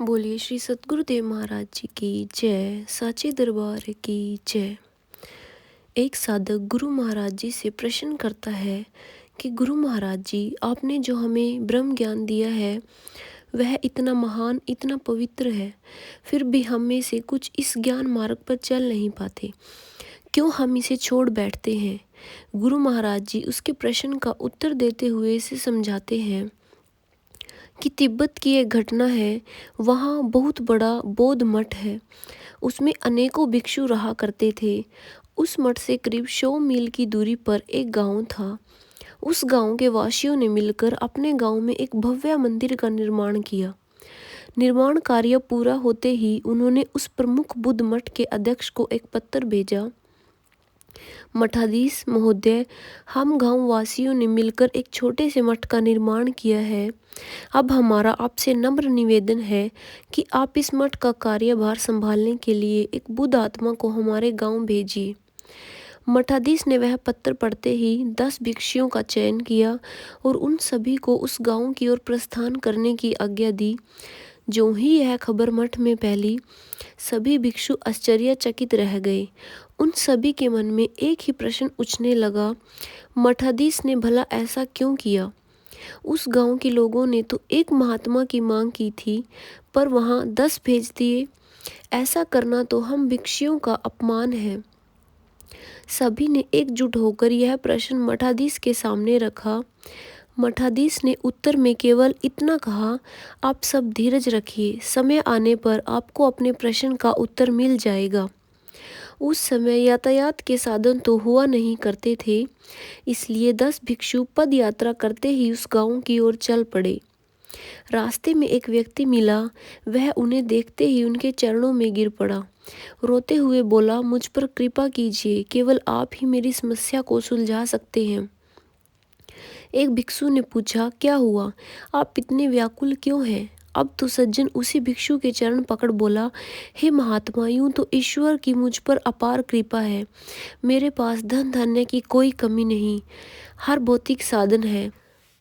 बोलिए श्री सद्गुरुदेव महाराज जी की जय। साचे दरबार की जय। एक साधक गुरु महाराज जी से प्रश्न करता है कि गुरु महाराज जी, आपने जो हमें ब्रह्म ज्ञान दिया है वह इतना महान, इतना पवित्र है, फिर भी हम में से कुछ इस ज्ञान मार्ग पर चल नहीं पाते, क्यों हम इसे छोड़ बैठते हैं। गुरु महाराज जी उसके प्रश्न का उत्तर देते हुए इसे समझाते हैं कि तिब्बत की एक घटना है। वहाँ बहुत बड़ा बौद्ध मठ है, उसमें अनेकों भिक्षु रहा करते थे। उस मठ से करीब 100 मील की दूरी पर एक गांव था। उस गांव के वासियों ने मिलकर अपने गांव में एक भव्य मंदिर का निर्माण किया। निर्माण कार्य पूरा होते ही उन्होंने उस प्रमुख बुद्ध मठ के अध्यक्ष को एक पत्र भेजा। मठाधीश महोदय, हम गांव वासियों ने मिलकर एक छोटे से मठ का निर्माण किया है। अब हमारा आपसे नम्र निवेदन है कि आप इस मठ का कार्यभार संभालने के लिए एक बुद्ध आत्मा को हमारे गांव भेजिए। मठाधीश ने वह पत्र पढ़ते ही 10 भिक्षुओं का चयन किया और उन सभी को उस गांव की ओर प्रस्थान करने की आज्ञा दी। जो ही यह खबर मठ में फैली, सभी भिक्षु आश्चर्यचकित रह गए। उन सभी के मन में एक ही प्रश्न उठने लगा, मठाधीश ने भला ऐसा क्यों किया? उस गांव के लोगों ने तो एक महात्मा की मांग की थी, पर वहां 10 भेज दिए। ऐसा करना तो हम भिक्षुओं का अपमान है। सभी ने एकजुट होकर यह प्रश्न मठाधीश के सामने रखा। मठाधीश ने उत्तर में केवल इतना कहा, आप सब धीरज रखिए, समय आने पर आपको अपने प्रश्न का उत्तर मिल जाएगा। उस समय यातायात के साधन तो हुआ नहीं करते थे, इसलिए 10 भिक्षु पद यात्रा करते ही उस गांव की ओर चल पड़े। रास्ते में एक व्यक्ति मिला, वह उन्हें देखते ही उनके चरणों में गिर पड़ा। रोते हुए बोला, मुझ पर कृपा कीजिए, केवल आप ही मेरी समस्या को सुलझा सकते हैं। एक भिक्षु ने पूछा, क्या हुआ, आप इतने व्याकुल क्यों हैं? अब तो सज्जन उसी भिक्षु के चरण पकड़ बोला, हे महात्मा, यूं तो ईश्वर की मुझ पर अपार कृपा है। मेरे पास धन धान्य की कोई कमी नहीं, हर भौतिक साधन है।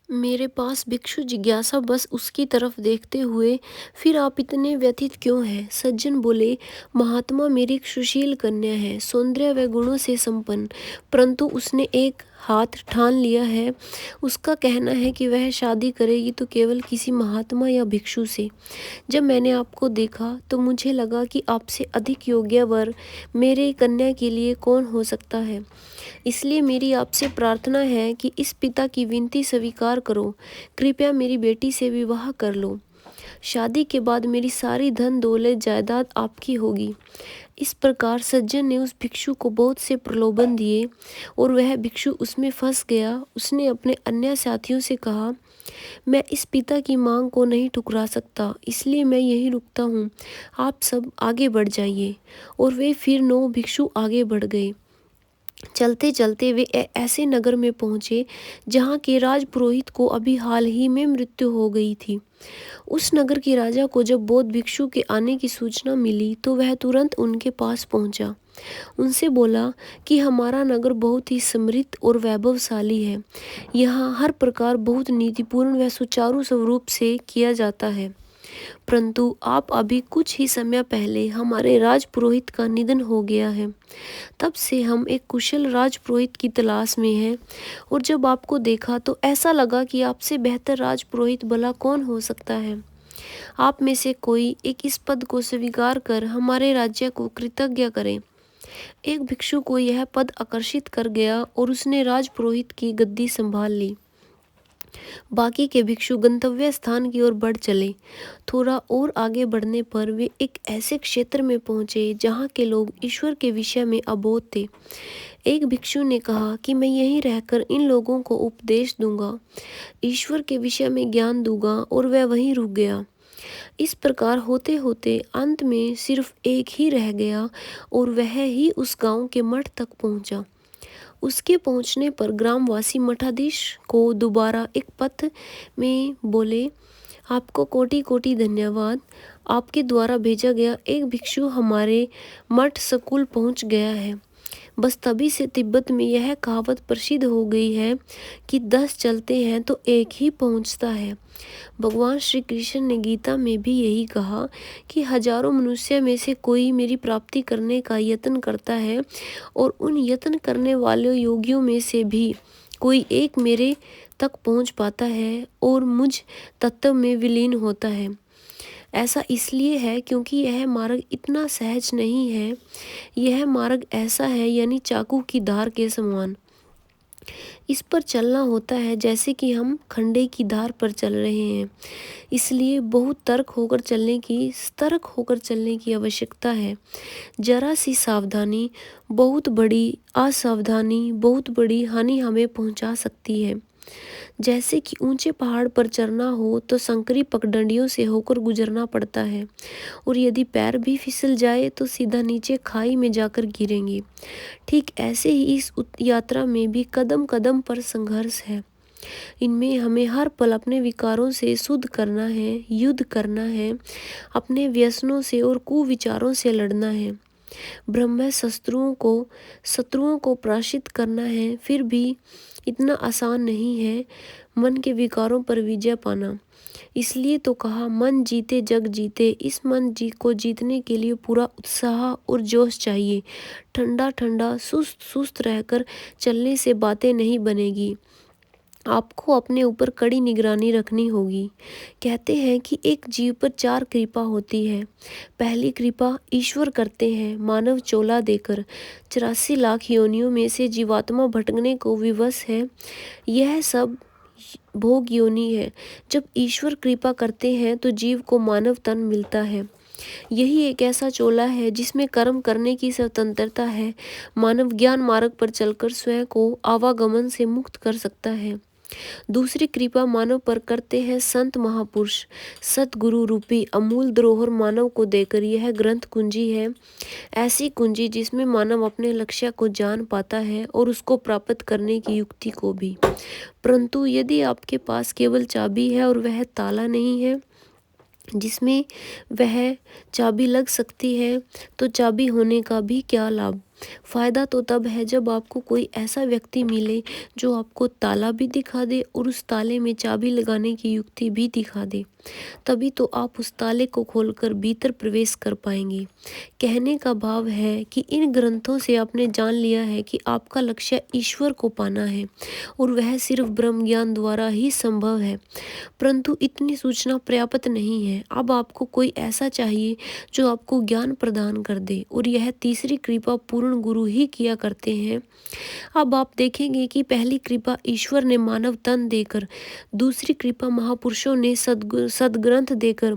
मेरे पास भिक्षु जिज्ञासा बस उसकी तरफ देखते हुए, फिर आप इतने व्यथित क्यों हैं? सज्जन बोले, महात्मा, मेरी एक सुशील कन्या है, सौंदर्य व गुणों से संपन्न, परंतु उसने एक हाथ ठान लिया है। उसका कहना है कि वह शादी करेगी तो केवल किसी महात्मा या भिक्षु से। जब मैंने आपको देखा तो मुझे लगा कि आपसे अधिक योग्य वर मेरे कन्या के लिए कौन हो सकता है। इसलिए मेरी आपसे प्रार्थना है कि इस पिता की विनती स्वीकार करो, कृपया मेरी बेटी से विवाह कर लो। शादी के बाद मेरी सारी धन दौलत जायदाद आपकी होगी। इस प्रकार सज्जन ने उस भिक्षु को बहुत से प्रलोभन दिए और वह भिक्षु उसमें फंस गया। उसने अपने अन्य साथियों से कहा, मैं इस पिता की मांग को नहीं ठुकरा सकता, इसलिए मैं यहीं रुकता हूँ, आप सब आगे बढ़ जाइए। और वे फिर 9 भिक्षु आगे बढ़ गए। चलते चलते वे ऐसे नगर में पहुंचे जहां के राजपुरोहित को अभी हाल ही में मृत्यु हो गई थी। उस नगर के राजा को जब बौद्ध भिक्षु के आने की सूचना मिली तो वह तुरंत उनके पास पहुंचा। उनसे बोला कि हमारा नगर बहुत ही समृद्ध और वैभवशाली है। यहाँ हर प्रकार बहुत नीतिपूर्ण व सुचारू स्वरूप से किया जाता है, परंतु आप अभी कुछ ही समय पहले हमारे राजपुरोहित का निधन हो गया है। तब से हम एक कुशल राजपुरोहित की तलाश में हैं, और जब आपको देखा तो ऐसा लगा कि आपसे बेहतर राजपुरोहित भला कौन हो सकता है। आप में से कोई एक इस पद को स्वीकार कर हमारे राज्य को कृतज्ञ करें। एक भिक्षु को यह पद आकर्षित कर गया और उसने राजपुरोहित की गद्दी संभाल ली। बाकी के भिक्षु गंतव्य स्थान की ओर बढ़ चले। थोड़ा और आगे बढ़ने पर वे एक ऐसे क्षेत्र में पहुंचे जहां के लोग ईश्वर के विषय में अबोध थे। एक भिक्षु ने कहा कि मैं यहीं रहकर इन लोगों को उपदेश दूंगा, ईश्वर के विषय में ज्ञान दूंगा, और वह वहीं रुक गया। इस प्रकार होते होते अंत में सिर्फ एक ही रह गया और वह ही उस गांव के मठ तक पहुंचा। उसके पहुंचने पर ग्रामवासी मठाधीश को दोबारा एक पत्र में बोले, आपको कोटि कोटि धन्यवाद, आपके द्वारा भेजा गया एक भिक्षु हमारे मठ सकुल पहुंच गया है। बस तभी से तिब्बत में यह कहावत प्रसिद्ध हो गई है कि 10 चलते हैं तो एक ही पहुंचता है। भगवान श्री कृष्ण ने गीता में भी यही कहा कि हजारों मनुष्य में से कोई मेरी प्राप्ति करने का यत्न करता है और उन यत्न करने वाले योगियों में से भी कोई एक मेरे तक पहुंच पाता है और मुझ तत्व में विलीन होता है। ऐसा इसलिए है क्योंकि यह मार्ग इतना सहज नहीं है। यह मार्ग ऐसा है यानी चाकू की धार के समान। इस पर चलना होता है जैसे कि हम खंडे की धार पर चल रहे हैं। इसलिए बहुत सतर्क होकर चलने की आवश्यकता है। जरा सी सावधानी, बहुत बड़ी असावधानी, बहुत बड़ी हानि हमें पहुंचा सकती है। जैसे कि ऊंचे पहाड़ पर चढ़ना हो तो संकरी पगडंडियों से होकर गुजरना पड़ता है और यदि पैर भी फिसल जाए तो सीधा नीचे खाई में जाकर गिरेंगे। ठीक ऐसे ही इस यात्रा में भी कदम कदम पर संघर्ष है। इनमें हमें हर पल अपने विकारों से शुद्ध करना है, युद्ध करना है, अपने व्यसनों से और कुविचारों से लड़ना है। ब्रह्म शत्रुओं को पराजित करना है। फिर भी इतना आसान नहीं है मन के विकारों पर विजय पाना। इसलिए तो कहा मन जीते जग जीते। इस को जीतने के लिए पूरा उत्साह और जोश चाहिए। ठंडा ठंडा सुस्त सुस्त रहकर चलने से बातें नहीं बनेगी। आपको अपने ऊपर कड़ी निगरानी रखनी होगी। कहते हैं कि एक जीव पर 4 कृपा होती है। पहली कृपा ईश्वर करते हैं मानव चोला देकर। 84 लाख योनियों में से जीवात्मा भटकने को विवश है। यह सब भोग योनि है। जब ईश्वर कृपा करते हैं तो जीव को मानव तन मिलता है। यही एक ऐसा चोला है जिसमें कर्म करने की स्वतंत्रता है। मानव ज्ञान मार्ग पर चलकर स्वयं को आवागमन से मुक्त कर सकता है। दूसरी कृपा मानव पर करते हैं संत महापुरुष। सतगुरु रूपी अमूल धरोहर मानव को देकर यह ग्रंथ कुंजी है। ऐसी कुंजी जिसमें मानव अपने लक्ष्य को जान पाता है और उसको प्राप्त करने की युक्ति को भी। परंतु यदि आपके पास केवल चाबी है और वह ताला नहीं है जिसमें वह चाबी लग सकती है, तो चाबी होने का भी क्या लाभ। फायदा तो तब है जब आपको कोई ऐसा व्यक्ति मिले जो आपको ताला भी दिखा दे और उस ताले में चाबी लगाने की युक्ति भी दिखा दे। तभी तो आप उस ताले को खोलकर भीतर प्रवेश कर पाएंगे। कहने का भाव है कि इन ग्रंथों से आपने जान लिया है कि आपका लक्ष्य ईश्वर को पाना है और वह सिर्फ ब्रह्म ज्ञान द्वारा ही संभव है। परंतु इतनी सूचना पर्याप्त नहीं है। अब आपको कोई ऐसा चाहिए जो आपको ज्ञान प्रदान कर दे और यह तीसरी कृपा पूर्ण गुरु ही किया करते हैं। अब आप देखेंगे कि पहली कृपा ईश्वर ने मानव तन देकर, दूसरी कृपा महापुरुषों ने सदग्रंथ देकर,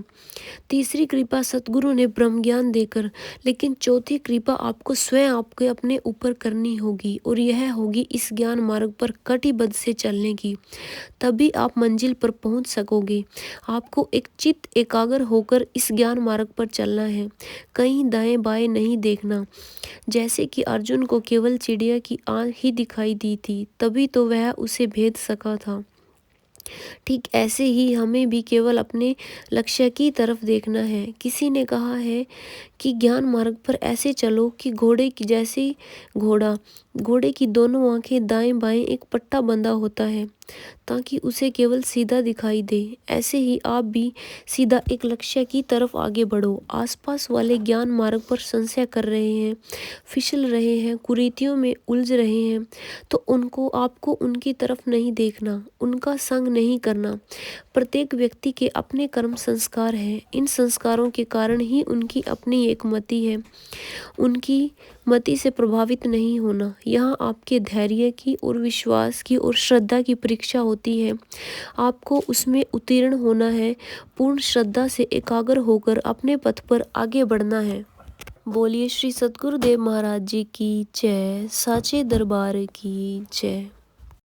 तीसरी कृपा सतगुरु ने ब्रह्म ज्ञान देकर, लेकिन चौथी कृपा आपको स्वयं आपके अपने ऊपर करनी होगी और यह होगी इस ज्ञान मार्ग पर कटिबद्ध से चलने की। तभी आप मंजिल पर पहुंच सकोगे। आपको एक चित्त एकाग्र होकर इस ज्ञान मार्ग पर चलना है। कहीं दाएं बाएं नहीं देखना। जैसे कि अर्जुन को केवल चिड़िया की आंख ही दिखाई दी थी, तभी तो वह उसे भेद सका था। ठीक ऐसे ही हमें भी केवल अपने लक्ष्य की तरफ देखना है। किसी ने कहा है कि ज्ञान मार्ग पर ऐसे चलो कि घोड़े की जैसे घोड़े की दोनों आंखें दाएं बाएं एक पट्टा बंधा होता है ताकि उसे केवल सीधा दिखाई दे। ऐसे ही आप भी सीधा एक लक्ष्य की तरफ आगे बढ़ो। आसपास वाले ज्ञान मार्ग पर संशय कर रहे हैं, फिसल रहे हैं, कुरीतियों में उलझ रहे हैं, तो आपको उनकी तरफ नहीं देखना, उनका संग नहीं करना। प्रत्येक व्यक्ति के अपने कर्म संस्कार हैं। इन संस्कारों के कारण ही उनकी अपनी एक मति है। उनकी मति से प्रभावित नहीं होना। यहाँ आपके धैर्य की और विश्वास की और श्रद्धा की परीक्षा होती है। आपको उसमें उत्तीर्ण होना है। पूर्ण श्रद्धा से एकाग्र होकर अपने पथ पर आगे बढ़ना है। बोलिए श्री सद्गुरुदेव महाराज जी की जय। साचे दरबार की जय।